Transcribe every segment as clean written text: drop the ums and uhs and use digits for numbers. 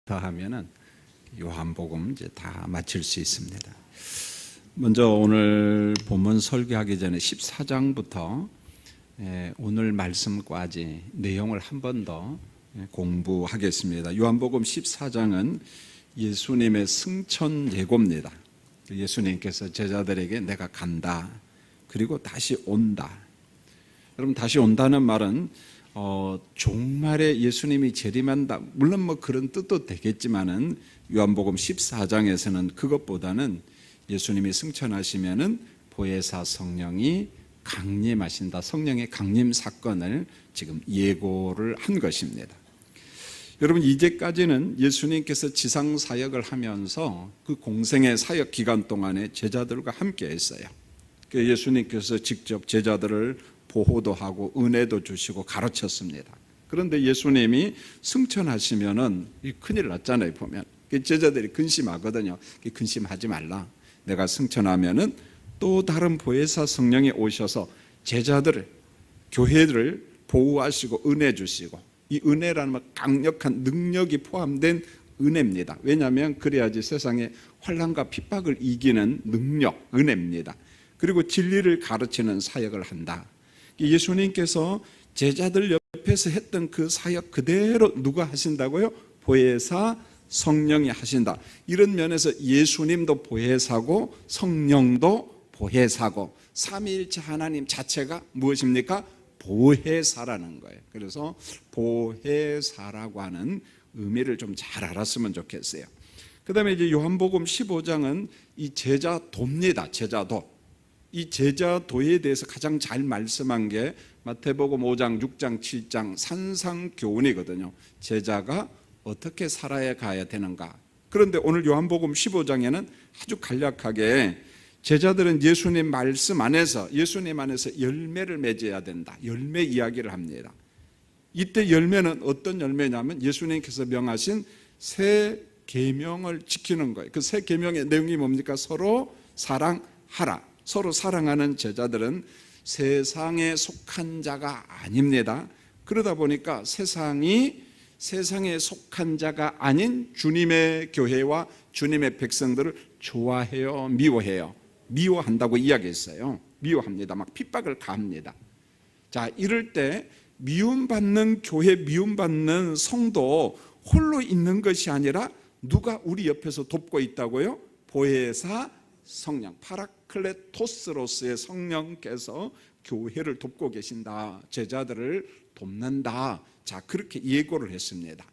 더 하면은 요한복음 이제 다 마칠 수 있습니다. 먼저 오늘 본문 설교하기 전에 14장부터 오늘 말씀까지 내용을 한 번 더 공부하겠습니다. 요한복음 14장은 예수님의 승천 예고입니다. 예수님께서 제자들에게 내가 간다, 그리고 다시 온다. 여러분, 다시 온다는 말은 종말에 예수님이 재림한다, 물론 뭐 그런 뜻도 되겠지만은 요한복음 14장에서는 그것보다는 예수님이 승천하시면은 보혜사 성령이 강림하신다, 성령의 강림 사건을 지금 예고를 한 것입니다. 여러분, 이제까지는 예수님께서 지상 사역을 하면서 그 공생의 사역 기간 동안에 제자들과 함께 했어요. 예수님께서 직접 제자들을 보호도 하고 은혜도 주시고 가르쳤습니다. 그런데 예수님이 승천하시면은 큰일 났잖아요. 보면 제자들이 근심하거든요. 근심하지 말라. 내가 승천하면은 또 다른 보혜사 성령이 오셔서 제자들을, 교회를 보호하시고 은혜 주시고, 이 은혜라는 건 강력한 능력이 포함된 은혜입니다. 왜냐하면 그래야지 세상의 환난과 핍박을 이기는 능력, 은혜입니다. 그리고 진리를 가르치는 사역을 한다. 예수님께서 제자들 옆에서 했던 그 사역 그대로 누가 하신다고요? 보혜사 성령이 하신다. 이런 면에서 예수님도 보혜사고 성령도 보혜사고 삼위일체 하나님 자체가 무엇입니까? 보혜사라는 거예요. 그래서 보혜사라고 하는 의미를 좀 잘 알았으면 좋겠어요. 그 다음에 이제 요한복음 15장은 이 제자도입니다. 제자도. 이 제자도에 대해서 가장 잘 말씀한 게 마태복음 5장, 6장, 7장 산상교훈이거든요. 제자가 어떻게 살아야 가야 되는가. 그런데 오늘 요한복음 15장에는 아주 간략하게 제자들은 예수님 말씀 안에서, 예수님 안에서 열매를 맺어야 된다, 열매 이야기를 합니다. 이때 열매는 어떤 열매냐면 예수님께서 명하신 새 계명을 지키는 거예요. 그 새 계명의 내용이 뭡니까? 서로 사랑하라. 서로 사랑하는 제자들은 세상에 속한 자가 아닙니다. 그러다 보니까 세상에 속한 자가 아닌 주님의 교회와 주님의 백성들을 좋아해요, 미워해요? 미워한다고 이야기했어요. 미워합니다. 막 핍박을 가합니다. 자, 이럴 때 미움받는 교회, 미움받는 성도 홀로 있는 것이 아니라 누가 우리 옆에서 돕고 있다고요? 보혜사 성령, 파라클레토스로서의 성령께서 교회를 돕고 계신다, 제자들을 돕는다. 자, 그렇게 예고를 했습니다.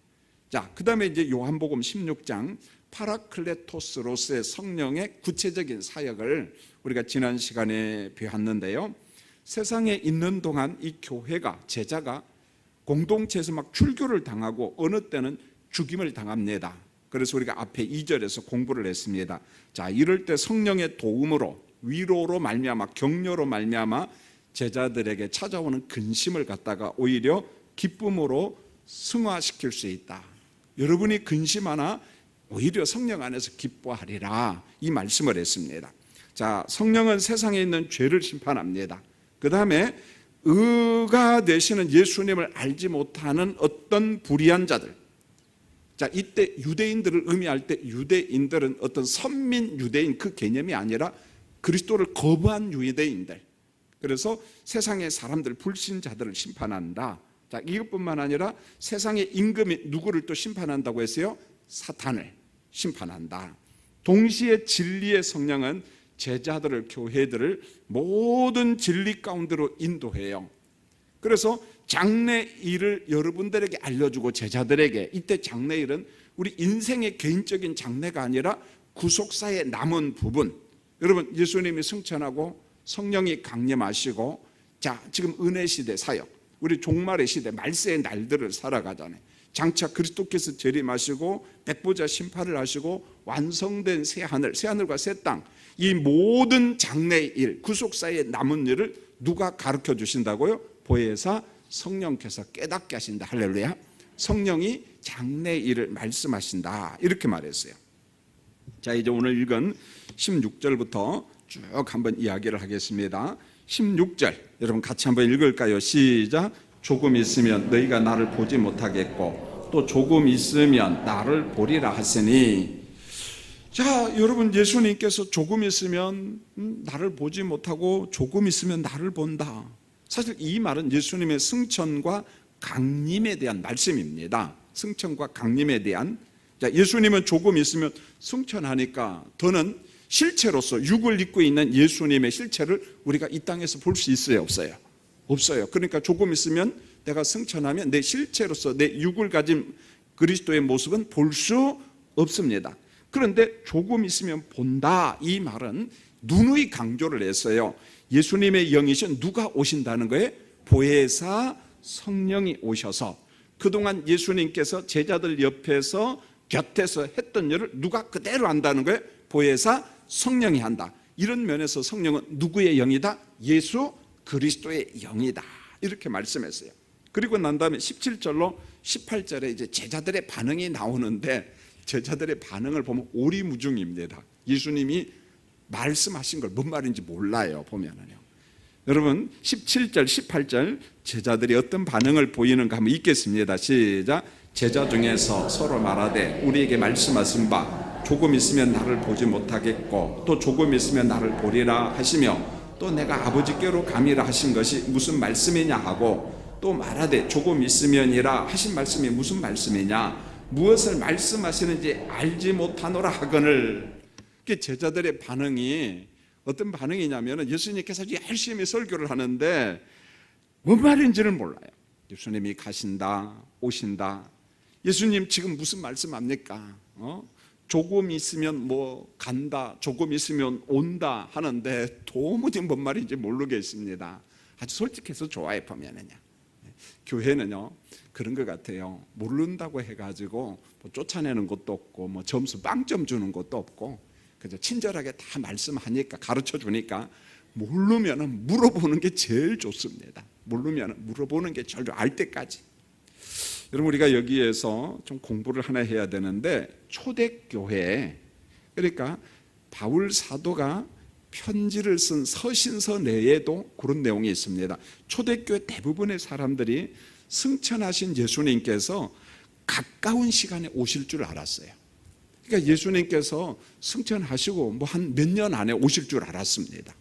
자, 그 다음에 이제 요한복음 16장 파라클레토스로서의 성령의 구체적인 사역을 우리가 지난 시간에 배웠는데요. 세상에 있는 동안 이 교회가, 제자가 공동체에서 막 출교를 당하고 어느 때는 죽임을 당합니다. 그래서 우리가 앞에 2절에서 공부를 했습니다. 자, 이럴 때 성령의 도움으로, 위로로 말미암아, 격려로 말미암아 제자들에게 찾아오는 근심을 갖다가 오히려 기쁨으로 승화시킬 수 있다. 여러분이 근심하나 오히려 성령 안에서 기뻐하리라, 이 말씀을 했습니다. 자, 성령은 세상에 있는 죄를 심판합니다. 그 다음에 의가 되시는 예수님을 알지 못하는 어떤 불의한 자들, 자, 이때 유대인들을 의미할 때 유대인들은 어떤 선민 유대인 그 개념이 아니라 그리스도를 거부한 유대인들, 그래서 세상의 사람들, 불신자들을 심판한다. 자, 이것뿐만 아니라 세상의 임금이 누구를 또 심판한다고 했어요? 사탄을 심판한다. 동시에 진리의 성령은 제자들을, 교회들을 모든 진리 가운데로 인도해요. 그래서 장래일을 여러분들에게 알려주고 제자들에게, 이때 장래일은 우리 인생의 개인적인 장래가 아니라 구속사의 남은 부분. 여러분, 예수님이 승천하고 성령이 강림하시고, 자, 지금 은혜 시대 사역, 우리 종말의 시대, 말세의 날들을 살아가잖아요. 장차 그리스도께서 재림하시고 백보자 심판을 하시고 완성된 새하늘과 새 땅, 이 모든 장래의 일, 구속사의 남은 일을 누가 가르쳐 주신다고요? 보혜사 성령께서 깨닫게 하신다. 할렐루야. 성령이 장래의 일을 말씀하신다, 이렇게 말했어요. 자, 이제 오늘 읽은 16절부터 쭉 한번 이야기를 하겠습니다. 16절 여러분 같이 한번 읽을까요? 시작. 조금 있으면 너희가 나를 보지 못하겠고 또 조금 있으면 나를 보리라 하시니. 자, 여러분, 예수님께서 조금 있으면 나를 보지 못하고 조금 있으면 나를 본다. 사실 이 말은 예수님의 승천과 강림에 대한 말씀입니다. 승천과 강림에 대한. 자, 예수님은 조금 있으면 승천하니까 더는 실체로서 육을 입고 있는 예수님의 실체를 우리가 이 땅에서 볼 수 있어요, 없어요? 없어요. 그러니까 조금 있으면 내가 승천하면 내 실체로서 내 육을 가진 그리스도의 모습은 볼 수 없습니다. 그런데 조금 있으면 본다, 이 말은 누누이 강조를 했어요. 예수님의 영이신 누가 오신다는 거예요? 보혜사 성령이 오셔서 그동안 예수님께서 제자들 옆에서 곁에서 했던 일을 누가 그대로 한다는 거예요? 보혜사 성령이 한다. 이런 면에서 성령은 누구의 영이다? 예수 그리스도의 영이다. 이렇게 말씀했어요. 그리고 난 다음에 17절로 18절에 이제 제자들의 반응이 나오는데 제자들의 반응을 보면 오리무중입니다. 예수님이 말씀하신 걸 뭔 말인지 몰라요, 보면은요. 여러분, 17절, 18절 제자들이 어떤 반응을 보이는가 한번 읽겠습니다. 시작. 제자 중에서 서로 말하되 우리에게 말씀하신 바 조금 있으면 나를 보지 못하겠고 또 조금 있으면 나를 보리라 하시며 또 내가 아버지께로 가미라 하신 것이 무슨 말씀이냐 하고 또 말하되 조금 있으면이라 하신 말씀이 무슨 말씀이냐 무엇을 말씀하시는지 알지 못하노라 하거늘. 제자들의 반응이 어떤 반응이냐면 예수님께서 열심히 설교를 하는데 뭔 말인지를 몰라요. 예수님이 가신다, 오신다. 예수님 지금 무슨 말씀합니까? 조금 있으면 뭐 간다, 조금 있으면 온다 하는데 도무지 뭔 말인지 모르겠습니다. 아주 솔직해서 좋아해 보면은요. 교회는요 그런 것 같아요. 모른다고 해가지고 뭐 쫓아내는 것도 없고 뭐 점수 빵점 주는 것도 없고 그저 친절하게 다 말씀하니까 가르쳐 주니까 모르면 물어보는 게 제일 좋습니다. 모르면 물어보는 게 제일 알 때까지. 여러분, 우리가 여기에서 좀 공부를 하나 해야 되는데 초대교회, 그러니까 바울 사도가 편지를 쓴 서신서 내에도 그런 내용이 있습니다. 초대교회 대부분의 사람들이 승천하신 예수님께서 가까운 시간에 오실 줄 알았어요. 그러니까 예수님께서 승천하시고 뭐 한 몇 년 안에 오실 줄 알았습니다.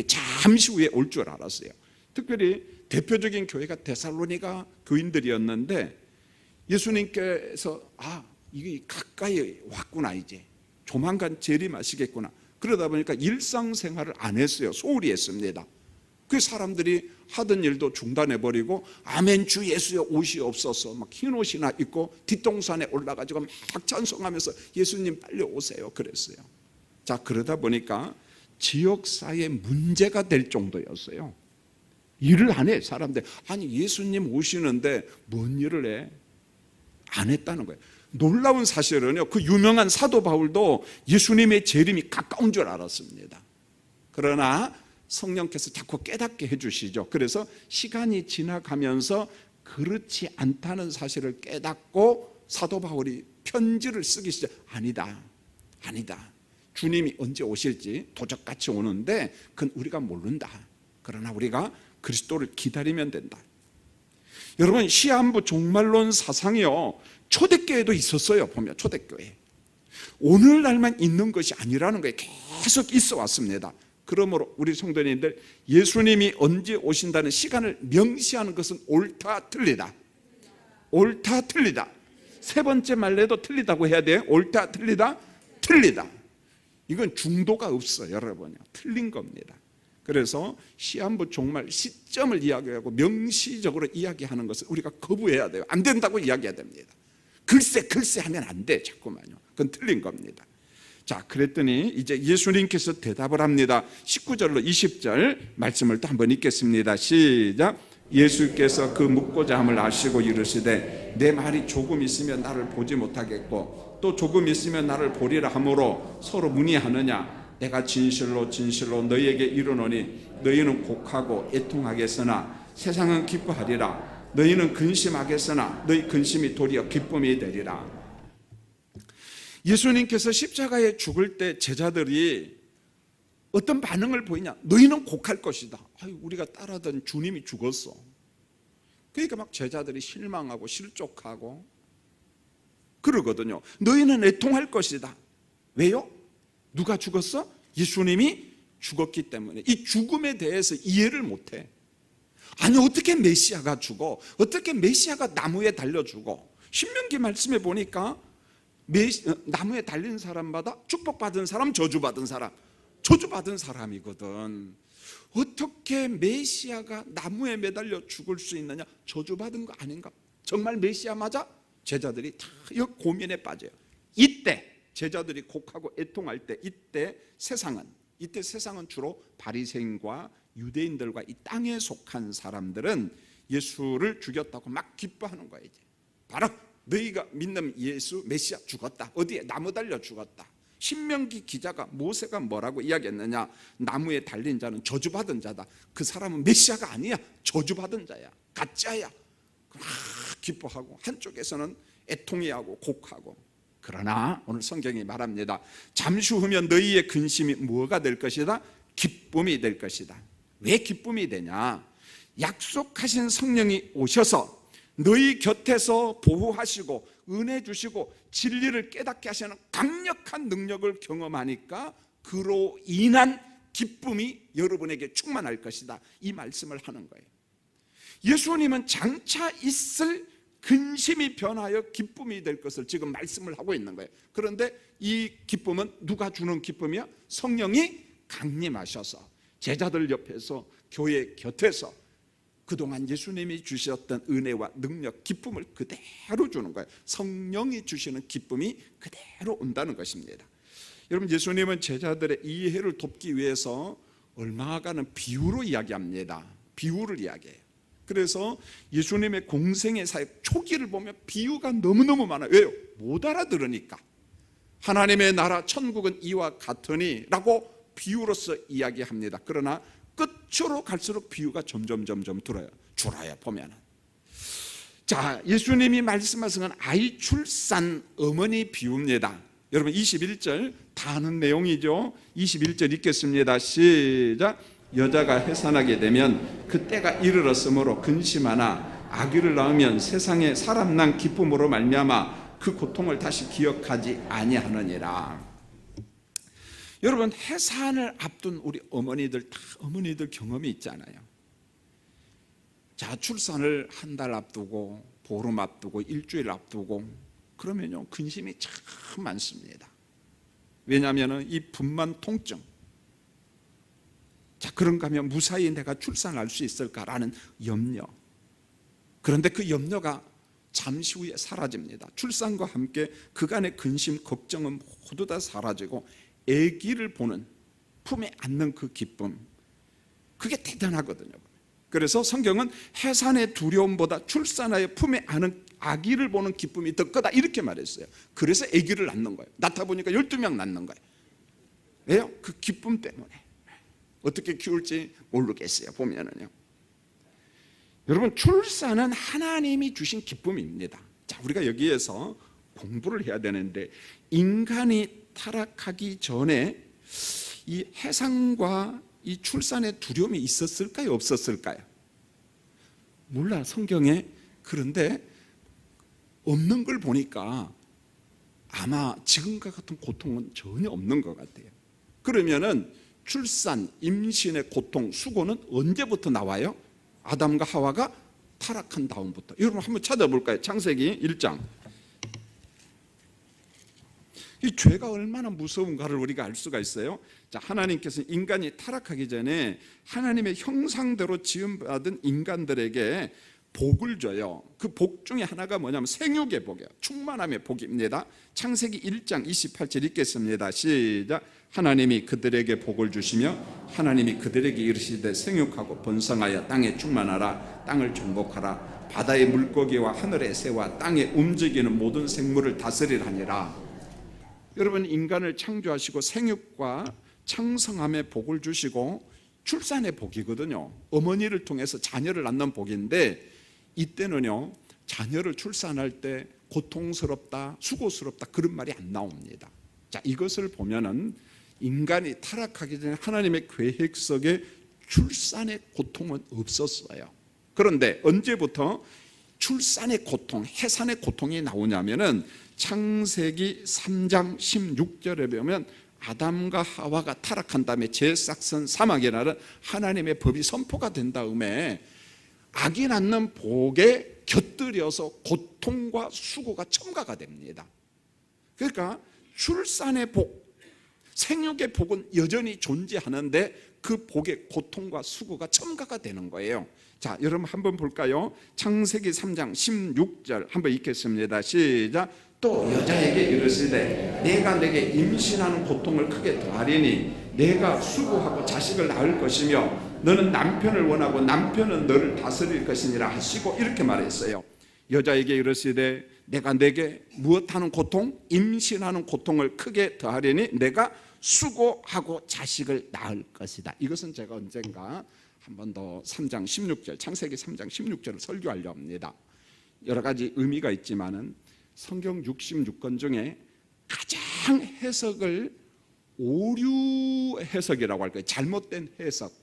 잠시 후에 올 줄 알았어요. 특별히 대표적인 교회가 데살로니가 교인들이었는데 예수님께서 이게 가까이 왔구나, 이제 조만간 재림하시겠구나. 그러다 보니까 일상생활을 안 했어요. 소홀히 했습니다. 그 사람들이 하던 일도 중단해버리고 아멘 주 예수여 오시옵소서 막 흰 옷이나 입고 뒷동산에 올라가지고 막 찬송하면서 예수님 빨리 오세요 그랬어요. 자, 그러다 보니까 지역사회에 문제가 될 정도였어요. 일을 안 해, 사람들. 아니 예수님 오시는데 뭔 일을 해? 안 했다는 거예요. 놀라운 사실은요, 그 유명한 사도 바울도 예수님의 재림이 가까운 줄 알았습니다. 그러나 성령께서 자꾸 깨닫게 해주시죠. 그래서 시간이 지나가면서 그렇지 않다는 사실을 깨닫고 사도 바울이 편지를 쓰기 시작. 아니다. 주님이 언제 오실지 도적같이 오는데 그건 우리가 모른다. 그러나 우리가 그리스도를 기다리면 된다. 여러분, 시한부 종말론 사상이요 초대교회도 있었어요. 보면 초대교회 오늘날만 있는 것이 아니라는 거에 계속 있어 왔습니다. 그러므로 우리 성도님들, 예수님이 언제 오신다는 시간을 명시하는 것은 옳다 틀리다. 옳다 틀리다. 세 번째 말래도 틀리다고 해야 돼요. 옳다 틀리다. 틀리다. 이건 중도가 없어요, 여러분요. 틀린 겁니다. 그래서 시한부 종말 시점을 이야기하고 명시적으로 이야기하는 것을 우리가 거부해야 돼요. 안 된다고 이야기해야 됩니다. 글쎄 하면 안 돼, 자꾸만요. 그건 틀린 겁니다. 자, 그랬더니 이제 예수님께서 대답을 합니다. 19절로 20절 말씀을 또 한번 읽겠습니다. 시작. 예수께서 그 묻고자 함을 아시고 이르시되 내 말이 조금 있으면 나를 보지 못하겠고 또 조금 있으면 나를 보리라 하므로 서로 문의하느냐. 내가 진실로 너희에게 이르노니 너희는 곡하고 애통하겠으나 세상은 기뻐하리라. 너희는 근심하겠으나 너희 근심이 도리어 기쁨이 되리라. 예수님께서 십자가에 죽을 때 제자들이 어떤 반응을 보이냐? 너희는 곡할 것이다. 우리가 따르던 주님이 죽었어. 그러니까 막 제자들이 실망하고 실족하고 그러거든요. 너희는 애통할 것이다. 왜요? 누가 죽었어? 예수님이 죽었기 때문에. 이 죽음에 대해서 이해를 못해. 아니, 어떻게 메시아가 죽어? 어떻게 메시아가 나무에 달려 죽어? 신명기 말씀에 보니까 나무에 달린 사람마다 축복받은 사람, 저주받은 사람, 저주받은 사람이거든. 어떻게 메시아가 나무에 매달려 죽을 수 있느냐? 저주받은 거 아닌가? 정말 메시아 맞아? 제자들이 다 고민에 빠져요. 이때 제자들이 곡하고 애통할 때, 이때 세상은 주로 바리새인과 유대인들과 이 땅에 속한 사람들은 예수를 죽였다고 막 기뻐하는 거예요. 이제 바로 너희가 믿는 예수 메시아 죽었다. 어디에? 나무 달려 죽었다. 신명기 기자가, 모세가 뭐라고 이야기했느냐? 나무에 달린 자는 저주받은 자다. 그 사람은 메시아가 아니야. 저주받은 자야. 가짜야. 막 기뻐하고, 한쪽에서는 애통해하고 곡하고. 그러나 오늘 성경이 말합니다. 잠시 후면 너희의 근심이 뭐가 될 것이다? 기쁨이 될 것이다. 왜 기쁨이 되냐? 약속하신 성령이 오셔서 너희 곁에서 보호하시고 은혜 주시고 진리를 깨닫게 하시는 강력한 능력을 경험하니까 그로 인한 기쁨이 여러분에게 충만할 것이다. 이 말씀을 하는 거예요. 예수님은 장차 있을 근심이 변하여 기쁨이 될 것을 지금 말씀을 하고 있는 거예요. 그런데 이 기쁨은 누가 주는 기쁨이야? 성령이 강림하셔서 제자들 옆에서, 교회 곁에서 그동안 예수님이 주셨던 은혜와 능력, 기쁨을 그대로 주는 거예요. 성령이 주시는 기쁨이 그대로 온다는 것입니다. 여러분, 예수님은 제자들의 이해를 돕기 위해서 얼마간은 비유로 이야기합니다. 비유를 이야기해요. 그래서 예수님의 공생의 사역 초기를 보면 비유가 너무너무 많아요. 왜요? 못 알아들으니까. 하나님의 나라 천국은 이와 같으니 라고 비유로서 이야기합니다. 그러나 끝으로 갈수록 비유가 점점 줄어요. 보면은. 자, 예수님이 말씀하신 건 아이 출산 어머니 비유입니다. 여러분 21절 다 아는 내용이죠. 21절 읽겠습니다. 시작. 여자가 해산하게 되면 그때가 이르렀으므로 근심하나 아기를 낳으면 세상에 사람 난 기쁨으로 말미암아 그 고통을 다시 기억하지 아니하느니라. 여러분, 해산을 앞둔 우리 어머니들 다 어머니들 경험이 있잖아요. 자, 출산을 한 달 앞두고, 보름 앞두고, 일주일 앞두고, 그러면요 근심이 참 많습니다. 왜냐하면 이 분만 통증. 자, 그런가 하면 무사히 내가 출산할 수 있을까라는 염려. 그런데 그 염려가 잠시 후에 사라집니다. 출산과 함께 그간의 근심, 걱정은 모두 다 사라지고 아기를 보는, 품에 안는 그 기쁨, 그게 대단하거든요. 그래서 성경은 해산의 두려움보다 출산하여 품에 안은 아기를 보는 기쁨이 더 크다 이렇게 말했어요. 그래서 아기를 낳는 거예요. 낳다 보니까 12명 낳는 거예요. 왜요? 그 기쁨 때문에. 어떻게 키울지 모르겠어요. 보면은요. 여러분, 출산은 하나님이 주신 기쁨입니다. 자, 우리가 여기에서 공부를 해야 되는데, 인간이 타락하기 전에 이 해산과 이 출산의 두려움이 있었을까요? 없었을까요? 몰라, 성경에. 그런데 없는 걸 보니까 아마 지금과 같은 고통은 전혀 없는 것 같아요. 그러면은 출산, 임신의 고통, 수고는 언제부터 나와요? 아담과 하와가 타락한 다음부터. 여러분 한번 찾아볼까요? 창세기 1장. 이 죄가 얼마나 무서운가를 우리가 알 수가 있어요. 자, 하나님께서 인간이 타락하기 전에 하나님의 형상대로 지음받은 인간들에게 복을 줘요. 그 복 중에 하나가 뭐냐면 생육의 복이에요. 충만함의 복입니다. 창세기 1장 28절 읽겠습니다. 시작. 하나님이 그들에게 복을 주시며 하나님이 그들에게 이르시되 생육하고 번성하여 땅에 충만하라. 땅을 정복하라. 바다의 물고기와 하늘의 새와 땅에 움직이는 모든 생물을 다스리라니라. 여러분, 인간을 창조하시고 생육과 창성함의 복을 주시고 출산의 복이거든요. 어머니를 통해서 자녀를 낳는 복인데, 이때는요 자녀를 출산할 때 고통스럽다, 수고스럽다 그런 말이 안 나옵니다. 자, 이것을 보면은 인간이 타락하기 전에 하나님의 계획 속에 출산의 고통은 없었어요. 그런데 언제부터 출산의 고통, 해산의 고통이 나오냐면은 창세기 3장 16절에 보면 아담과 하와가 타락한 다음에 제사선 사막이라는 하나님의 법이 선포가 된 다음에 아기 낳는 복에 곁들여서 고통과 수고가 첨가가 됩니다. 그러니까 출산의 복, 생육의 복은 여전히 존재하는데 그 복의 고통과 수고가 첨가가 되는 거예요. 자, 여러분 한번 볼까요? 창세기 3장 16절 한번 읽겠습니다. 시작. 또 여자에게 이르시되 내가 내게 임신하는 고통을 크게 더하리니 내가 수고하고 자식을 낳을 것이며 너는 남편을 원하고 남편은 너를 다스릴 것이니라 하시고 이렇게 말했어요. 여자에게 이르시되 내가 내게 무엇하는 고통? 임신하는 고통을 크게 더하리니 내가 수고하고 자식을 낳을 것이다. 이것은 제가 언젠가 한 번 더 3장 16절 창세기 3장 16절을 설교하려 합니다. 여러 가지 의미가 있지만은 성경 66권 중에 가장 해석을 오류 해석이라고 할 거예요. 잘못된 해석.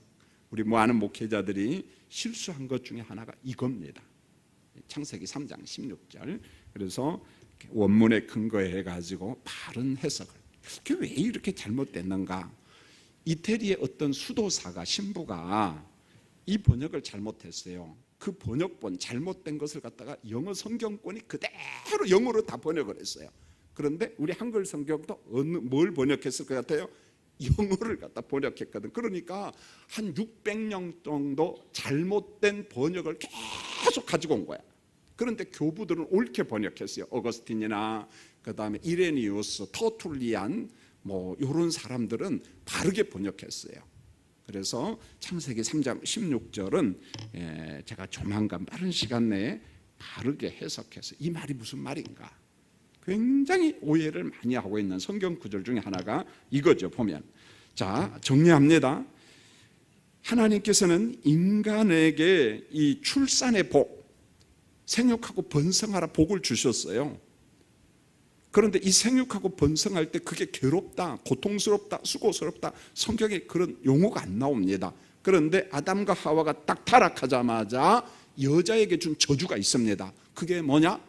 우리 아는 목회자들이 실수한 것 중에 하나가 이겁니다. 창세기 3장 16절. 그래서 원문에 근거해 가지고 바른 해석을. 그게 왜 이렇게 잘못됐는가? 이태리의 어떤 수도사가 신부가 이 번역을 잘못했어요. 그 번역본 잘못된 것을 갖다가 영어 성경권이 그대로 영어로 다 번역을 했어요. 그런데 우리 한글 성경도 뭘 번역했을 것 같아요? 영어를 갖다 번역했거든. 그러니까 한 600년 정도 잘못된 번역을 계속 가지고 온 거야. 그런데 교부들은 옳게 번역했어요. 어거스틴이나 그 다음에 이레니우스, 터툴리안 이런 사람들은 바르게 번역했어요. 그래서 창세기 3장 16절은 제가 조만간 빠른 시간 내에 바르게 해석해서 이 말이 무슨 말인가 굉장히 오해를 많이 하고 있는 성경 구절 중에 하나가 이거죠. 보면 자, 정리합니다. 하나님께서는 인간에게 이 출산의 복, 생육하고 번성하라 복을 주셨어요. 그런데 이 생육하고 번성할 때 그게 괴롭다, 고통스럽다, 수고스럽다, 성경에 그런 용어가 안 나옵니다. 그런데 아담과 하와가 딱 타락하자마자 여자에게 준 저주가 있습니다. 그게 뭐냐?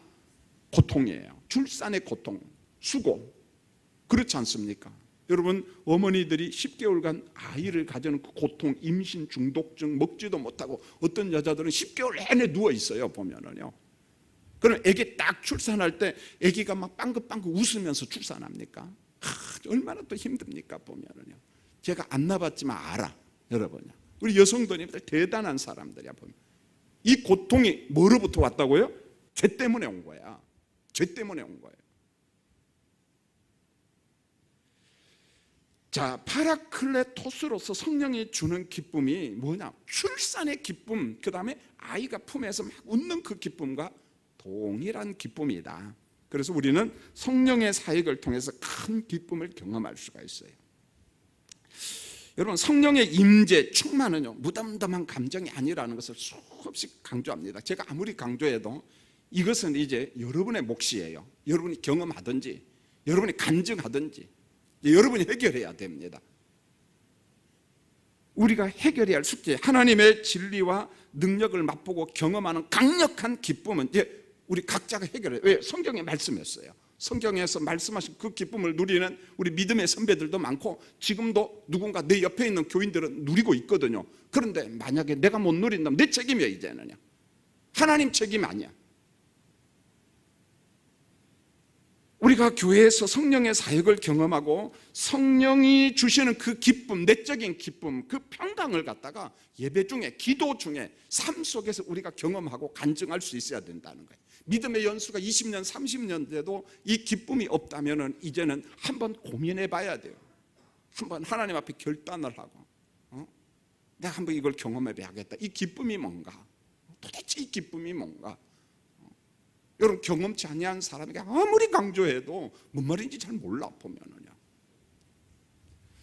고통이에요. 출산의 고통, 수고. 그렇지 않습니까? 여러분, 어머니들이 10개월간 아이를 가져는 그 고통, 임신 중독증, 먹지도 못하고 어떤 여자들은 10개월 내내 누워 있어요. 보면은요. 그럼 애기 딱 출산할 때 애기가 막 빵긋빵긋 웃으면서 출산합니까? 얼마나 또 힘듭니까? 보면은요. 제가 안 나봤지만 알아, 여러분. 우리 여성들이 대단한 사람들이야. 보면 이 고통이 뭐로부터 왔다고요? 죄 때문에 온 거야. 죄 때문에 온 거예요. 자, 파라클레토스로서 성령이 주는 기쁨이 뭐냐? 출산의 기쁨, 그 다음에 아이가 품에서 막 웃는 그 기쁨과 동일한 기쁨이다. 그래서 우리는 성령의 사역을 통해서 큰 기쁨을 경험할 수가 있어요. 여러분, 성령의 임재, 충만은요 무덤덤한 감정이 아니라는 것을 수없이 강조합니다. 제가 아무리 강조해도 이것은 이제 여러분의 몫이에요. 여러분이 경험하든지 여러분이 간증하든지 여러분이 해결해야 됩니다. 우리가 해결해야 할 숙제, 하나님의 진리와 능력을 맛보고 경험하는 강력한 기쁨은 이제 우리 각자가 해결해요. 왜? 성경에 말씀했어요. 성경에서 말씀하신 그 기쁨을 누리는 우리 믿음의 선배들도 많고 지금도 누군가 내 옆에 있는 교인들은 누리고 있거든요. 그런데 만약에 내가 못 누린다면 내 책임이야. 이제는요. 하나님 책임 아니야. 우리가 교회에서 성령의 사역을 경험하고 성령이 주시는 그 기쁨, 내적인 기쁨, 그 평강을 갖다가 예배 중에, 기도 중에, 삶 속에서 우리가 경험하고 간증할 수 있어야 된다는 거예요. 믿음의 연수가 20년, 30년 돼도 이 기쁨이 없다면 이제는 한번 고민해 봐야 돼요. 한번 하나님 앞에 결단을 하고 내가 한번 이걸 경험해 봐야겠다. 이 기쁨이 뭔가? 도대체 이 기쁨이 뭔가? 여러분, 경험치 아니한 사람에게 아무리 강조해도 뭔 말인지 잘 몰라. 보면은요.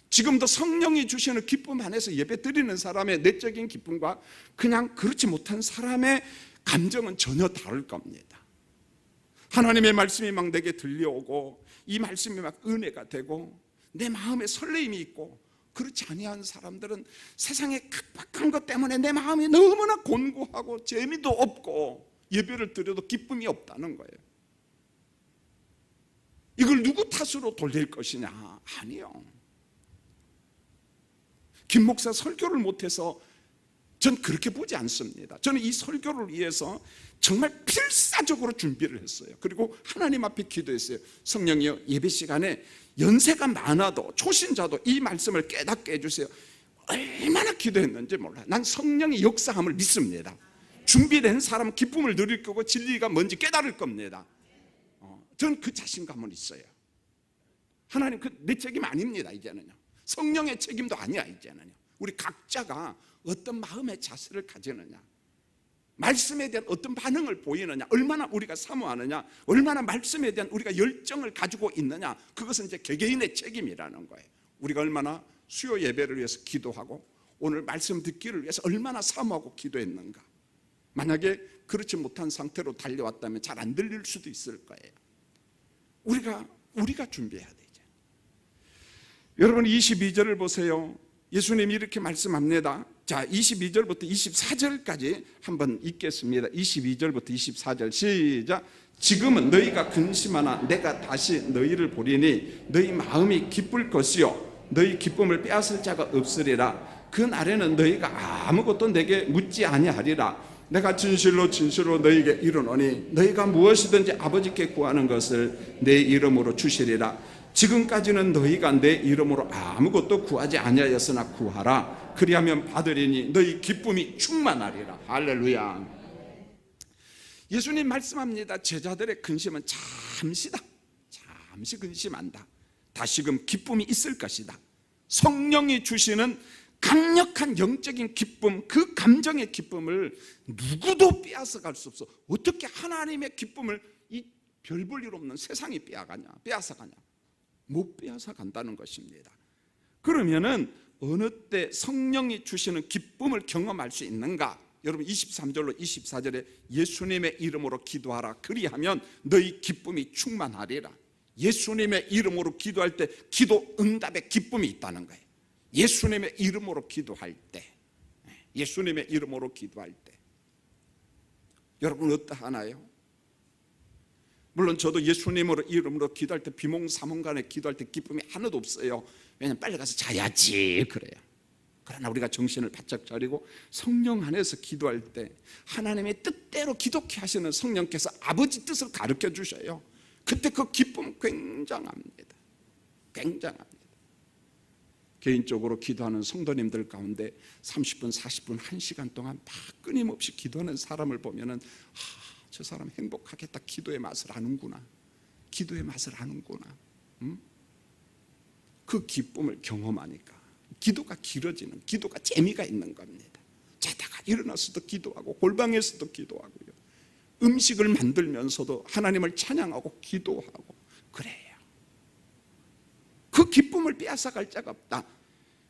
지금도 성령이 주시는 기쁨 안에서 예배 드리는 사람의 내적인 기쁨과 그냥 그렇지 못한 사람의 감정은 전혀 다를 겁니다. 하나님의 말씀이 막 내게 들려오고 이 말씀이 막 은혜가 되고 내 마음에 설레임이 있고, 그렇지 아니한 사람들은 세상의 각박한 것 때문에 내 마음이 너무나 곤고하고 재미도 없고 예배를 드려도 기쁨이 없다는 거예요. 이걸 누구 탓으로 돌릴 것이냐? 아니요. 김 목사 설교를 못해서 전 그렇게 보지 않습니다. 저는 이 설교를 위해서 정말 필사적으로 준비를 했어요. 그리고 하나님 앞에 기도했어요. 성령이여, 예배 시간에 연세가 많아도 초신자도 이 말씀을 깨닫게 해주세요. 얼마나 기도했는지 몰라요. 난 성령의 역사함을 믿습니다. 준비된 사람은 기쁨을 누릴 거고 진리가 뭔지 깨달을 겁니다. 저는 그 자신감은 있어요. 하나님, 내 책임 아닙니다. 이제는요. 성령의 책임도 아니야. 이제는요. 우리 각자가 어떤 마음의 자세를 가지느냐, 말씀에 대한 어떤 반응을 보이느냐, 얼마나 우리가 사모하느냐, 얼마나 말씀에 대한 우리가 열정을 가지고 있느냐, 그것은 이제 개개인의 책임이라는 거예요. 우리가 얼마나 수요 예배를 위해서 기도하고 오늘 말씀 듣기를 위해서 얼마나 사모하고 기도했는가. 만약에 그렇지 못한 상태로 달려왔다면 잘 안 들릴 수도 있을 거예요. 우리가 준비해야 되죠. 여러분 22절을 보세요. 예수님이 이렇게 말씀합니다. 자, 22절부터 24절까지 한번 읽겠습니다. 22절부터 24절 시작. 지금은 너희가 근심하나 내가 다시 너희를 보리니 너희 마음이 기쁠 것이요 너희 기쁨을 빼앗을 자가 없으리라. 그 날에는 너희가 아무것도 내게 묻지 아니하리라. 내가 진실로 진실로 너희에게 이르노니 너희가 무엇이든지 아버지께 구하는 것을 내 이름으로 주시리라. 지금까지는 너희가 내 이름으로 아무것도 구하지 아니하였으나 구하라. 그리하면 받으리니 너희 기쁨이 충만하리라. 할렐루야. 예수님 말씀합니다. 제자들의 근심은 잠시다. 잠시 근심한다. 다시금 기쁨이 있을 것이다. 성령이 주시는 강력한 영적인 기쁨, 그 감정의 기쁨을 누구도 빼앗아갈 수 없어. 어떻게 하나님의 기쁨을 이 별 볼 일 없는 세상이 빼앗아가냐? 못 빼앗아 간다는 것입니다. 그러면은 어느 때 성령이 주시는 기쁨을 경험할 수 있는가? 여러분 23절로 24절에 예수님의 이름으로 기도하라. 그리하면 너희 기쁨이 충만하리라. 예수님의 이름으로 기도할 때 기도 응답의 기쁨이 있다는 거예요. 예수님의 이름으로 기도할 때, 예수님의 이름으로 기도할 때 여러분 어떠하나요? 물론 저도 예수님으로 이름으로 기도할 때 비몽사몽간에 기도할 때 기쁨이 하나도 없어요. 왜냐하면 빨리 가서 자야지 그래요. 그러나 우리가 정신을 바짝 차리고 성령 안에서 기도할 때 하나님의 뜻대로 기독케 하시는 성령께서 아버지 뜻을 가르쳐 주셔요. 그때 그 기쁨 굉장합니다. 굉장합니다. 개인적으로 기도하는 성도님들 가운데 30분, 40분, 1시간 동안 막 끊임없이 기도하는 사람을 보면은 저 사람 행복하겠다. 기도의 맛을 아는구나. 기도의 맛을 아는구나. 그 기쁨을 경험하니까 기도가 길어지는, 기도가 재미가 있는 겁니다. 자다가 일어나서도 기도하고 골방에서도 기도하고요. 음식을 만들면서도 하나님을 찬양하고 기도하고 그래요. 그 기쁨을 빼앗아갈 자가 없다.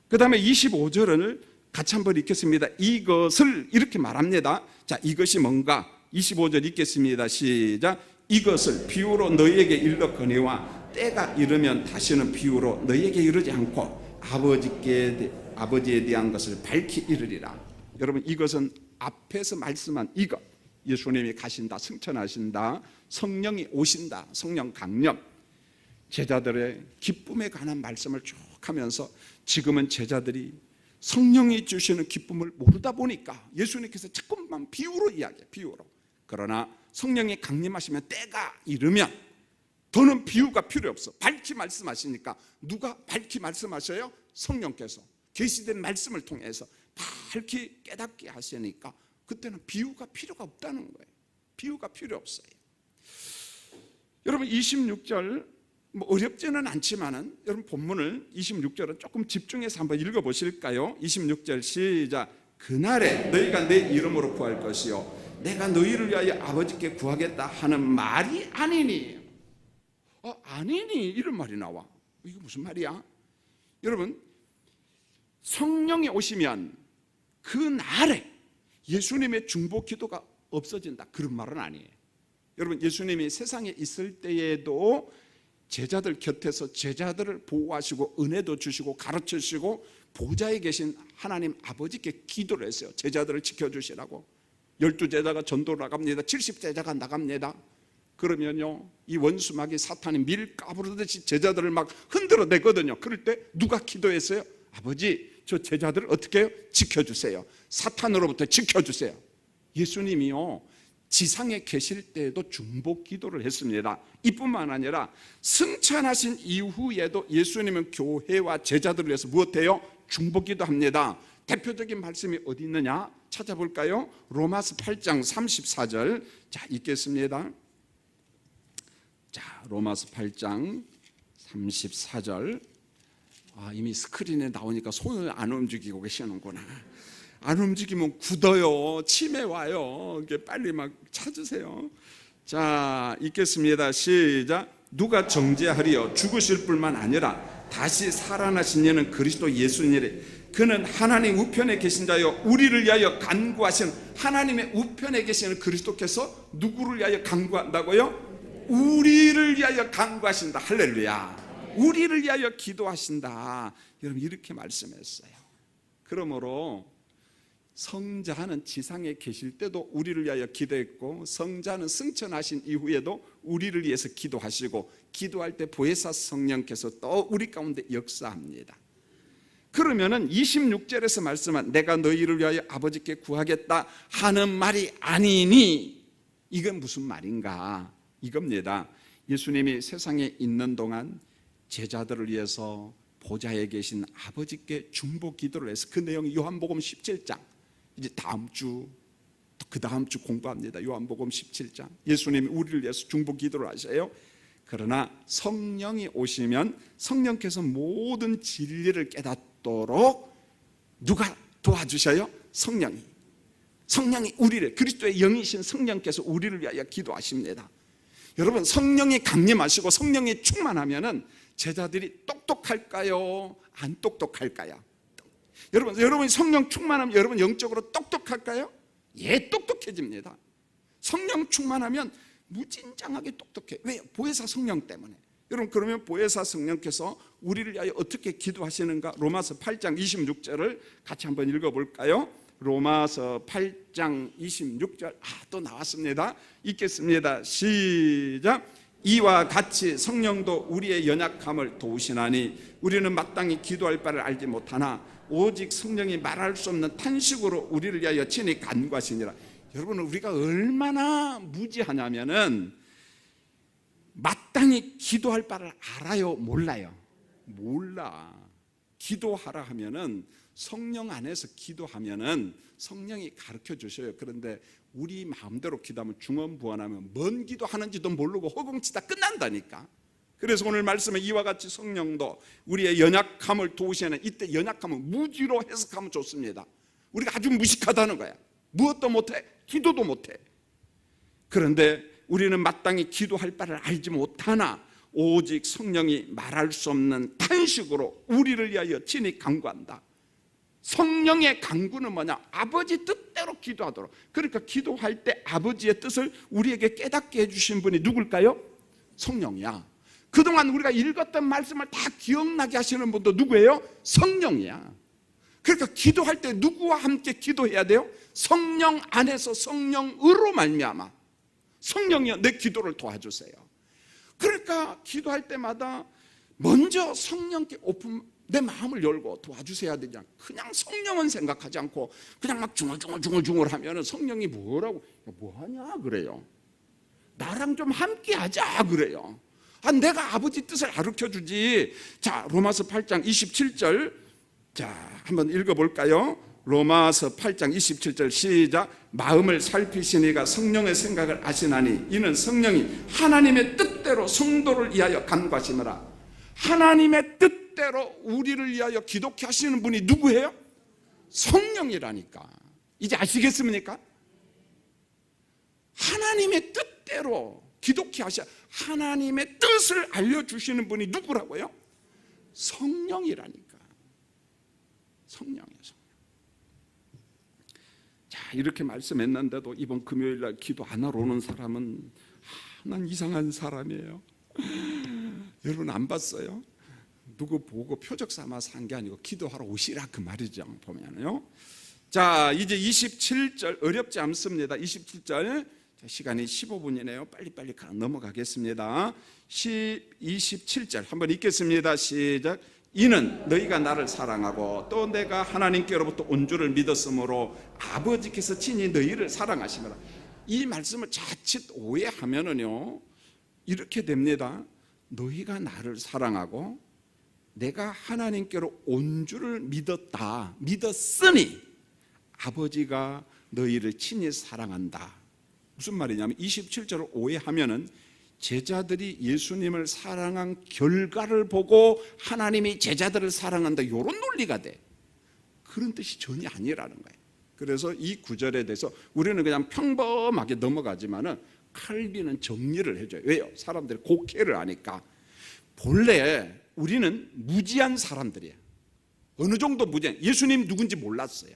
그 다음에 25절을 같이 한번 읽겠습니다. 이것을 이렇게 말합니다. 자, 이것이 뭔가? 25절 읽겠습니다. 시작. 이것을 비유로 너희에게 일렀거니와 때가 이르면 다시는 비유로 너희에게 이르지 않고 아버지에 대한 것을 밝히 이르리라. 여러분 이것은 앞에서 말씀한 이것, 예수님이 가신다, 승천하신다, 성령이 오신다, 성령 강림, 제자들의 기쁨에 관한 말씀을 쭉 하면서 지금은 제자들이 성령이 주시는 기쁨을 모르다 보니까 예수님께서 자꾸만 비유로 이야기해요. 비유로. 그러나 성령이 강림하시면 때가 이르면 더는 비유가 필요 없어. 밝히 말씀하시니까. 누가 밝히 말씀하셔요? 성령께서 계시된 말씀을 통해서 밝히 깨닫게 하시니까 그때는 비유가 필요가 없다는 거예요. 비유가 필요 없어요. 여러분 26절 어렵지는 않지만은 여러분 본문을 26절은 조금 집중해서 한번 읽어보실까요? 26절 시작. 그날에 너희가 내 이름으로 구할 것이요 내가 너희를 위하여 아버지께 구하겠다 하는 말이 아니니. 아니니 이런 말이 나와. 이게 무슨 말이야? 여러분 성령이 오시면 그 날에 예수님의 중보 기도가 없어진다 그런 말은 아니에요. 여러분 예수님이 세상에 있을 때에도 제자들 곁에서 제자들을 보호하시고 은혜도 주시고 가르쳐 주시고 보좌에 계신 하나님 아버지께 기도를 했어요. 제자들을 지켜주시라고. 12제자가 전도를 나갑니다. 70제자가 나갑니다. 그러면요, 이 원수마귀 사탄이 밀 까부르듯이 제자들을 막 흔들어내거든요. 그럴 때 누가 기도했어요? 아버지, 저 제자들을 어떻게 해요? 지켜주세요. 사탄으로부터 지켜주세요. 예수님이요, 지상에 계실 때에도 중보 기도를 했습니다. 이뿐만 아니라 승천하신 이후에도 예수님은 교회와 제자들을 위해서 무엇해요? 중보 기도합니다. 대표적인 말씀이 어디 있느냐? 찾아볼까요? 로마서 8장 34절. 자, 읽겠습니다. 자, 로마서 8장 34절. 이미 스크린에 나오니까 손을 안 움직이고 계시는구나. 안 움직이면 굳어요. 치매 와요. 이게 빨리 막 찾으세요. 자, 읽겠습니다. 시작. 누가 정죄하리요? 죽으실 뿐만 아니라 다시 살아나신 이는 그리스도 예수니라. 그는 하나님 우편에 계신 자요, 우리를 위하여 간구하시는, 하나님의 우편에 계시는 그리스도께서 누구를 위하여 간구한다고요? 우리를 위하여 간구하신다. 할렐루야. 우리를 위하여 기도하신다. 여러분, 이렇게 말씀했어요. 그러므로 성자는 지상에 계실 때도 우리를 위하여 기도했고, 성자는 승천하신 이후에도 우리를 위해서 기도하시고, 기도할 때 보혜사 성령께서 또 우리 가운데 역사합니다. 그러면은 26절에서 말씀한 내가 너희를 위하여 아버지께 구하겠다 하는 말이 아니니, 이건 무슨 말인가? 이겁니다. 예수님이 세상에 있는 동안 제자들을 위해서 보좌에 계신 아버지께 중보 기도를 해서, 그 내용이 요한복음 17장, 이제 다음 주, 그 다음 주 공부합니다. 요한복음 17장. 예수님이 우리를 위해서 중보 기도를 하셔요. 그러나 성령이 오시면 성령께서 모든 진리를 깨닫도록 누가 도와주셔요? 성령이 우리를, 그리스도의 영이신 성령께서 우리를 위하여 기도하십니다. 여러분, 성령이 강림하시고 성령이 충만하면은 제자들이 똑똑할까요? 안 똑똑할까요? 여러분 성령 충만하면 여러분 영적으로 똑똑할까요? 예, 똑똑해집니다. 성령 충만하면 무진장하게 똑똑해. 왜요? 보혜사 성령 때문에. 여러분, 그러면 보혜사 성령께서 우리를 위하여 어떻게 기도하시는가? 로마서 8장 26절을 같이 한번 읽어볼까요? 로마서 8장 26절. 또 나왔습니다. 읽겠습니다. 시작. 이와 같이 성령도 우리의 연약함을 도우시나니 우리는 마땅히 기도할 바를 알지 못하나 오직 성령이 말할 수 없는 탄식으로 우리를 위하여 친히 간구하시니라. 여러분, 우리가 얼마나 무지하냐면은 마땅히 기도할 바를 알아요? 몰라요? 몰라. 기도하라 하면은 성령 안에서 기도하면은 성령이 가르쳐 주셔요. 그런데 우리 마음대로 기도하면 중언부언하면 뭔 기도하는지도 모르고 허공치다 끝난다니까. 그래서 오늘 말씀은 이와 같이 성령도 우리의 연약함을 도우시는, 이때 연약함은 무지로 해석하면 좋습니다. 우리가 아주 무식하다는 거야. 무엇도 못해, 기도도 못해. 그런데 우리는 마땅히 기도할 바를 알지 못하나 오직 성령이 말할 수 없는 탄식으로 우리를 위하여 친히 간구한다. 성령의 간구는 뭐냐? 아버지 뜻대로 기도하도록. 그러니까 기도할 때 아버지의 뜻을 우리에게 깨닫게 해주신 분이 누굴까요? 성령이야. 그동안 우리가 읽었던 말씀을 다 기억나게 하시는 분도 누구예요? 성령이야. 그러니까 기도할 때 누구와 함께 기도해야 돼요? 성령 안에서 성령으로 말미암아 성령이여 내 기도를 도와주세요. 그러니까 기도할 때마다 먼저 성령께 내 마음을 열고 도와주셔야 되지 않고, 그냥 성령은 생각하지 않고 그냥 막 중얼중얼 하면 성령이 뭐라고, 뭐하냐 그래요. 나랑 좀 함께 하자 그래요. 내가 아버지 뜻을 가르쳐주지. 자, 로마서 8장 27절. 자, 한번 읽어볼까요? 로마서 8장 27절 시작. 마음을 살피시니가 성령의 생각을 아시나니 이는 성령이 하나님의 뜻대로 성도를 위하여 간구하시느라. 하나님의 뜻대로 우리를 위하여 기독케 하시는 분이 누구예요? 성령이라니까. 이제 아시겠습니까? 하나님의 뜻대로 기독케 하셔. 하나님의 뜻을 알려주시는 분이 누구라고요? 성령이라니까. 성령이에요, 성령. 자, 이렇게 말씀했는데도 이번 금요일날 기도 안 하러 오는 사람은 난 이상한 사람이에요. 여러분 안 봤어요? 누구 보고 표적 삼아서 한 게 아니고 기도하러 오시라 그 말이죠. 보면요. 자, 이제 27절 어렵지 않습니다. 27절 시간이 15분이네요. 빨리빨리 넘어가겠습니다. 27절 한번 읽겠습니다. 시작. 이는 너희가 나를 사랑하고 또 내가 하나님께로부터 온 줄을 믿었으므로 아버지께서 친히 너희를 사랑하시느라. 이 말씀을 자칫 오해하면은요 이렇게 됩니다. 너희가 나를 사랑하고 내가 하나님께로 온 줄을 믿었으니 아버지가 너희를 친히 사랑한다. 무슨 말이냐면 27절을 오해하면은 제자들이 예수님을 사랑한 결과를 보고 하나님이 제자들을 사랑한다, 이런 논리가 돼. 그런 뜻이 전혀 아니라는 거예요. 그래서 이 구절에 대해서 우리는 그냥 평범하게 넘어가지만은 칼빈은 정리를 해줘요. 왜요? 사람들이 곡해를 하니까. 본래 우리는 무지한 사람들이에요. 어느 정도 무지한, 예수님 누군지 몰랐어요.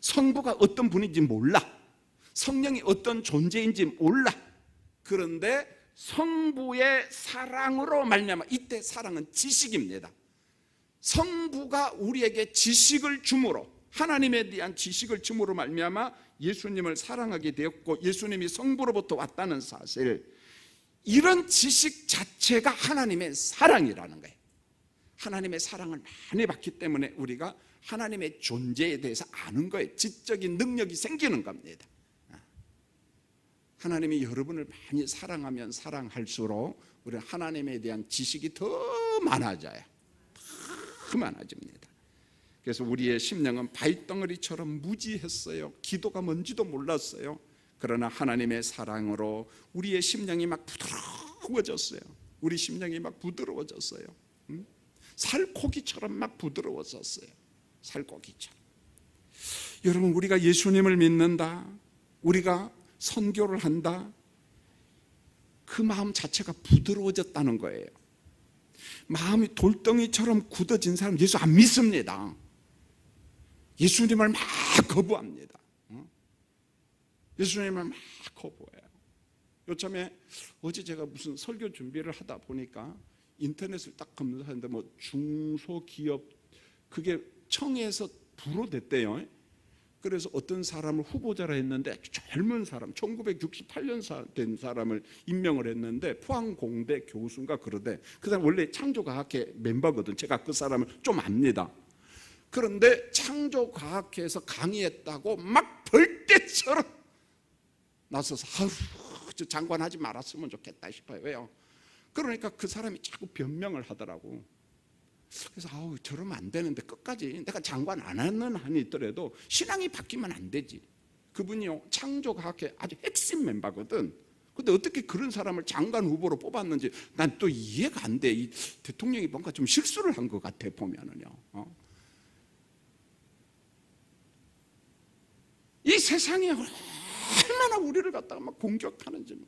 성부가 어떤 분인지 몰라. 성령이 어떤 존재인지 몰라. 그런데 성부의 사랑으로 말미암아, 이때 사랑은 지식입니다. 성부가 우리에게 지식을 줌으로, 하나님에 대한 지식을 줌으로 말미암아 예수님을 사랑하게 되었고 예수님이 성부로부터 왔다는 사실, 이런 지식 자체가 하나님의 사랑이라는 거예요. 하나님의 사랑을 많이 받기 때문에 우리가 하나님의 존재에 대해서 아는 거예요. 지적인 능력이 생기는 겁니다. 하나님이 여러분을 많이 사랑하면 사랑할수록 우리는 하나님에 대한 지식이 더 많아져요. 더 많아집니다. 그래서 우리의 심령은 바위덩어리처럼 무지했어요. 기도가 뭔지도 몰랐어요. 그러나 하나님의 사랑으로 우리의 심령이 막 부드러워졌어요. 우리 심령이 막 부드러워졌어요. 살코기처럼 막 부드러워졌어요. 살코기처럼. 여러분, 우리가 예수님을 믿는다, 우리가 선교를 한다, 그 마음 자체가 부드러워졌다는 거예요. 마음이 돌덩이처럼 굳어진 사람 예수 안 믿습니다. 예수님을 막 거부합니다. 예수님을 막 거부해요. 요즘에 어제 제가 무슨 설교 준비를 하다 보니까 인터넷을 딱 검색하는데 뭐 중소기업, 그게 청에서 부로됐대요. 그래서 어떤 사람을 후보자라 했는데 젊은 사람, 1968년 된 사람을 임명을 했는데 포항공대 교수인가 그러대. 그 사람 원래 창조과학회 멤버거든. 제가 그 사람을 좀 압니다. 그런데 창조과학회에서 강의했다고 막 벌떼처럼 나서서 아유, 저 장관 하지 말았으면 좋겠다 싶어요. 왜요? 그러니까 그 사람이 자꾸 변명을 하더라고. 그래서 아우, 저러면 안 되는데 끝까지 내가 장관 안 하는 한이 있더라도 신앙이 바뀌면 안 되지. 그분이요 창조과학회 아주 핵심 멤버거든. 근데 어떻게 그런 사람을 장관 후보로 뽑았는지 난 또 이해가 안 돼. 이 대통령이 뭔가 좀 실수를 한 것 같아 보면은요. 이 세상에 얼마나 우리를 갖다가 막 공격하는지.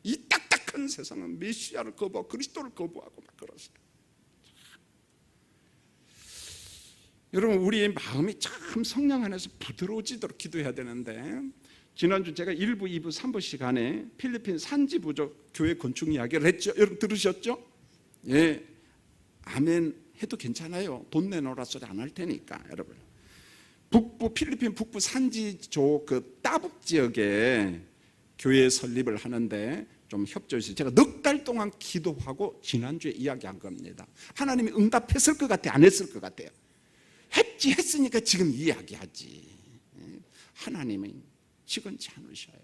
이 딱딱한 세상은 메시아를 거부하고 그리스도를 거부하고 막 그러세요. 여러분, 우리의 마음이 참 성령 안에서 부드러워지도록 기도해야 되는데, 지난주 제가 1부, 2부, 3부 시간에 필리핀 산지 부족 교회 건축 이야기를 했죠. 여러분 들으셨죠? 예, 아멘 해도 괜찮아요. 돈 내놓으라 소리 안 할 테니까. 여러분, 필리핀 북부 산지족 그 따북 지역에 교회 설립을 하는데 좀 협조해 주세요. 제가 넉 달 동안 기도하고 지난주에 이야기한 겁니다. 하나님이 응답했을 것 같아요? 안 했을 것 같아요? 했으니까 지금 이야기하지. 하나님은 시건치 않으셔요.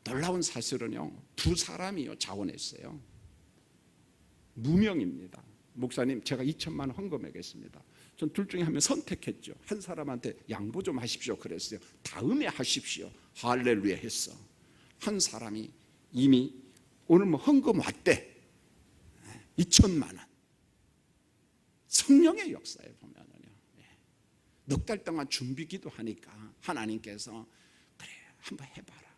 놀라운 사실은요, 두 사람이요 자원했어요. 무명입니다. 목사님, 제가 2천만 원 헌금하겠습니다. 전 둘 중에 한 명 선택했죠. 한 사람한테 양보 좀 하십시오 그랬어요. 다음에 하십시오. 할렐루야 했어. 한 사람이 이미 오늘 뭐 헌금 왔대. 2천만 원. 성령의 역사에 보면은요, 넉 달 동안 준비기도 하니까 하나님께서 그래 한번 해봐라.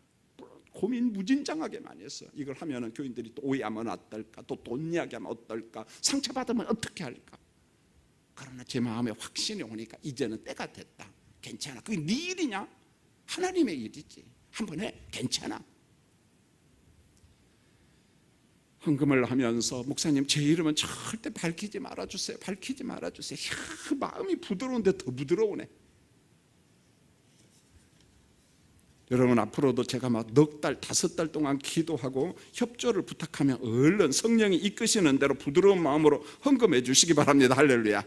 고민 무진장하게 많이 했어요. 이걸 하면은 교인들이 또 오해하면 어떨까, 또 돈 이야기하면 어떨까, 상처받으면 어떻게 할까. 그러나 제 마음에 확신이 오니까 이제는 때가 됐다. 괜찮아. 그게 네 일이냐? 하나님의 일이지. 한번 해. 괜찮아. 헌금을 하면서 목사님 제 이름은 절대 밝히지 말아주세요. 밝히지 말아주세요. 야, 마음이 부드러운데 더 부드러우네. 여러분 앞으로도 제가 막 넉 달, 5달 동안 기도하고 협조를 부탁하면 얼른 성령이 이끄시는 대로 부드러운 마음으로 헌금해 주시기 바랍니다. 할렐루야.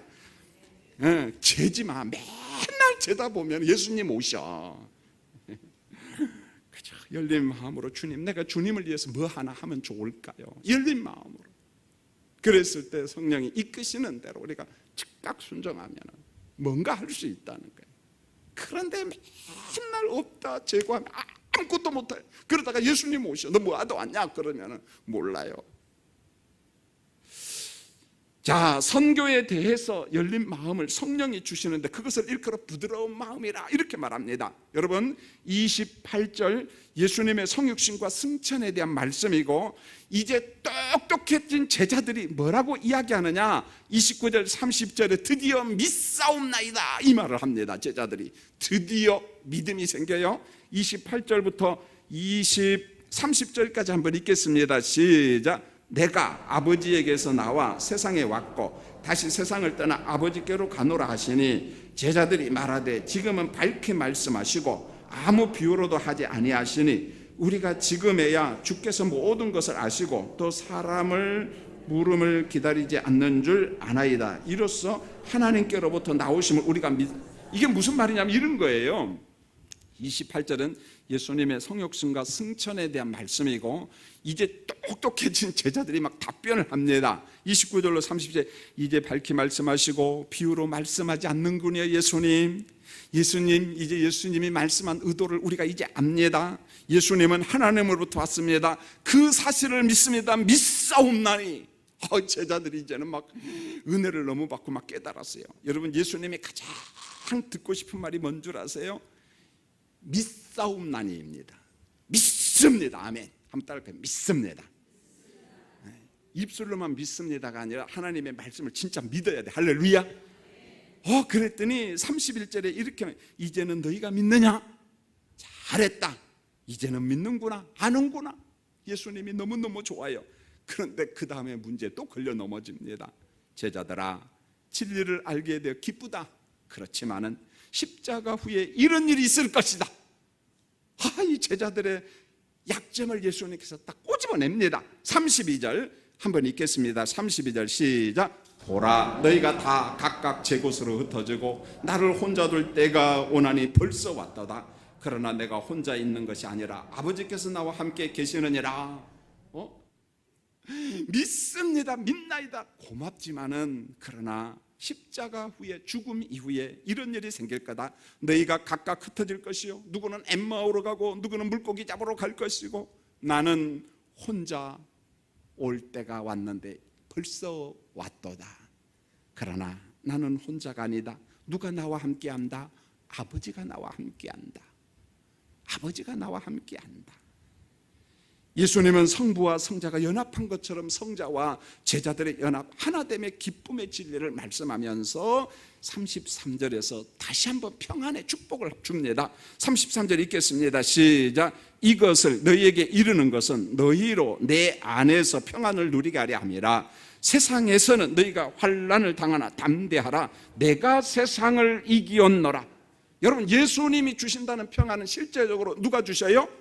재지 마. 맨날 재다 보면 예수님 오셔. 그죠? 열린 마음으로 주님, 내가 주님을 위해서 뭐 하나 하면 좋을까요? 열린 마음으로. 그랬을 때 성령이 이끄시는 대로 우리가 즉각 순종하면 뭔가 할 수 있다는 거예요. 그런데 맨날 없다 제거하면 아무것도 못해. 그러다가 예수님 오셔. 너 뭐 하다 왔냐? 그러면 몰라요. 자, 선교에 대해서 열린 마음을 성령이 주시는데 그것을 일컬어 부드러운 마음이라 이렇게 말합니다. 여러분 28절 예수님의 성육신과 승천에 대한 말씀이고, 이제 똑똑해진 제자들이 뭐라고 이야기하느냐, 29절 30절에 드디어 믿사옵나이다 이 말을 합니다. 제자들이 드디어 믿음이 생겨요. 28절부터 30절까지 한번 읽겠습니다. 시작. 내가 아버지에게서 나와 세상에 왔고 다시 세상을 떠나 아버지께로 가노라 하시니, 제자들이 말하되 지금은 밝히 말씀하시고 아무 비유로도 하지 아니하시니 우리가 지금에야 주께서 모든 것을 아시고 또 사람을 물음을 기다리지 않는 줄 아나이다. 이로써 하나님께로부터 나오심을 우리가 이게 무슨 말이냐면 이런 거예요. 28절은 예수님의 성육신과 승천에 대한 말씀이고, 이제 똑똑해진 제자들이 막 답변을 합니다. 29절로 30절 이제 밝히 말씀하시고 비유로 말씀하지 않는군요. 예수님 이제 예수님이 말씀한 의도를 우리가 이제 압니다. 예수님은 하나님으로부터 왔습니다. 그 사실을 믿습니다. 믿사옵나니. 제자들이 이제는 막 은혜를 너무 받고 막 깨달았어요. 여러분 예수님이 가장 듣고 싶은 말이 뭔 줄 아세요? 믿사옵나니입니다. 믿습니다. 아멘. 한번 따라해요. 믿습니다. 입술로만 믿습니다가 아니라 하나님의 말씀을 진짜 믿어야 돼. 할렐루야. 그랬더니 31절에 이렇게, 이제는 너희가 믿느냐? 잘했다. 이제는 믿는구나. 아는구나. 예수님이 너무너무 좋아요. 그런데 그 다음에 문제 또 걸려 넘어집니다. 제자들아, 진리를 알게 되어 기쁘다. 그렇지만은 십자가 후에 이런 일이 있을 것이다. 이 제자들의 약점을 예수님께서 딱 꼬집어냅니다. 32절 한번 읽겠습니다. 32절 시작. 보라, 너희가 다 각각 제 곳으로 흩어지고 나를 혼자 둘 때가 오나니 벌써 왔도다. 그러나 내가 혼자 있는 것이 아니라 아버지께서 나와 함께 계시느니라. 믿습니다. 믿나이다. 고맙지만은 그러나 십자가 후에, 죽음 이후에 이런 일이 생길 거다. 너희가 각각 흩어질 것이요, 누구는 엠마오로 가고 누구는 물고기 잡으러 갈 것이고 나는 혼자 올 때가 왔는데 벌써 왔도다. 그러나 나는 혼자가 아니다. 누가 나와 함께한다? 아버지가 나와 함께한다. 아버지가 나와 함께한다. 예수님은 성부와 성자가 연합한 것처럼 성자와 제자들의 연합, 하나됨의 기쁨의 진리를 말씀하면서 33절에서 다시 한번 평안의 축복을 줍니다. 33절 읽겠습니다. 시작. 이것을 너희에게 이르는 것은 너희로 내 안에서 평안을 누리게 하려 함이라. 세상에서는 너희가 환난을 당하나 담대하라. 내가 세상을 이기었노라. 여러분 예수님이 주신다는 평안은 실제적으로 누가 주셔요?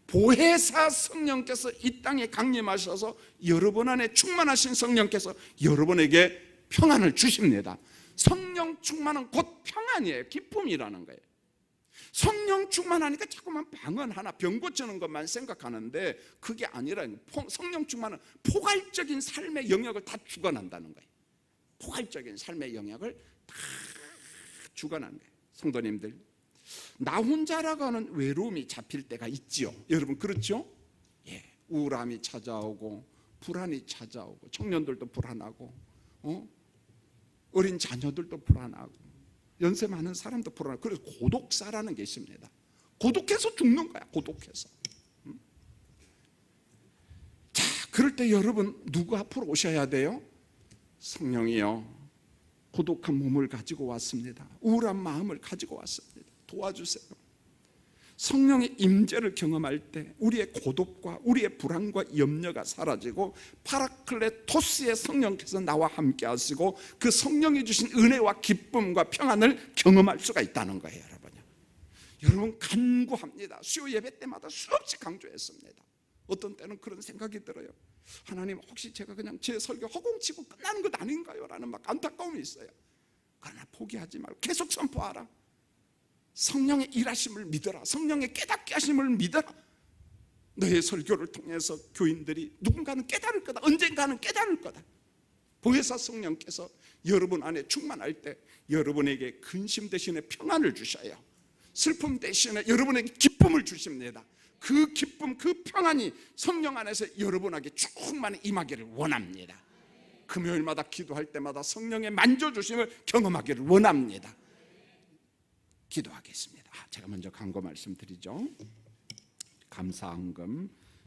보혜사 성령께서 이 땅에 강림하셔서 여러분 안에 충만하신 성령께서 여러분에게 평안을 주십니다. 성령 충만은 곧 평안이에요. 기쁨이라는 거예요. 성령 충만하니까 자꾸만 방언 하나, 병 고치는 것만 생각하는데 그게 아니라 성령 충만은 포괄적인 삶의 영역을 다 주관한다는 거예요. 포괄적인 삶의 영역을 다 주관하는 거예요. 성도님들, 나 혼자라고 하는 외로움이 잡힐 때가 있지요. 여러분 그렇죠? 우울함이 찾아오고 불안이 찾아오고 청년들도 불안하고 어린 자녀들도 불안하고 연세 많은 사람도 불안하고, 그래서 고독사라는 게 있습니다. 고독해서 죽는 거야. 고독해서. 자, 그럴 때 여러분 누구 앞으로 오셔야 돼요? 성령이요, 고독한 몸을 가지고 왔습니다. 우울한 마음을 가지고 왔습니다. 도와주세요. 성령의 임재를 경험할 때 우리의 고독과 우리의 불안과 염려가 사라지고 파라클레토스의 성령께서 나와 함께 하시고 그 성령이 주신 은혜와 기쁨과 평안을 경험할 수가 있다는 거예요. 여러분 간구합니다. 수요 예배 때마다 수없이 강조했습니다. 어떤 때는 그런 생각이 들어요. 하나님, 혹시 제가 그냥 제 설교 허공치고 끝나는 것 아닌가요? 라는 막 안타까움이 있어요. 그러나 포기하지 말고 계속 선포하라. 성령의 일하심을 믿어라. 성령의 깨닫게 하심을 믿어라. 너의 설교를 통해서 교인들이 누군가는 깨달을 거다. 언젠가는 깨달을 거다. 보혜사 성령께서 여러분 안에 충만할 때 여러분에게 근심 대신에 평안을 주셔요. 슬픔 대신에 여러분에게 기쁨을 주십니다. 그 기쁨, 그 평안이 성령 안에서 여러분에게 충만히 임하기를 원합니다. 금요일마다 기도할 때마다 성령의 만져주심을 경험하기를 원합니다. 기도하겠습니다. 제가 먼저 간구 말씀드리죠. 감사헌금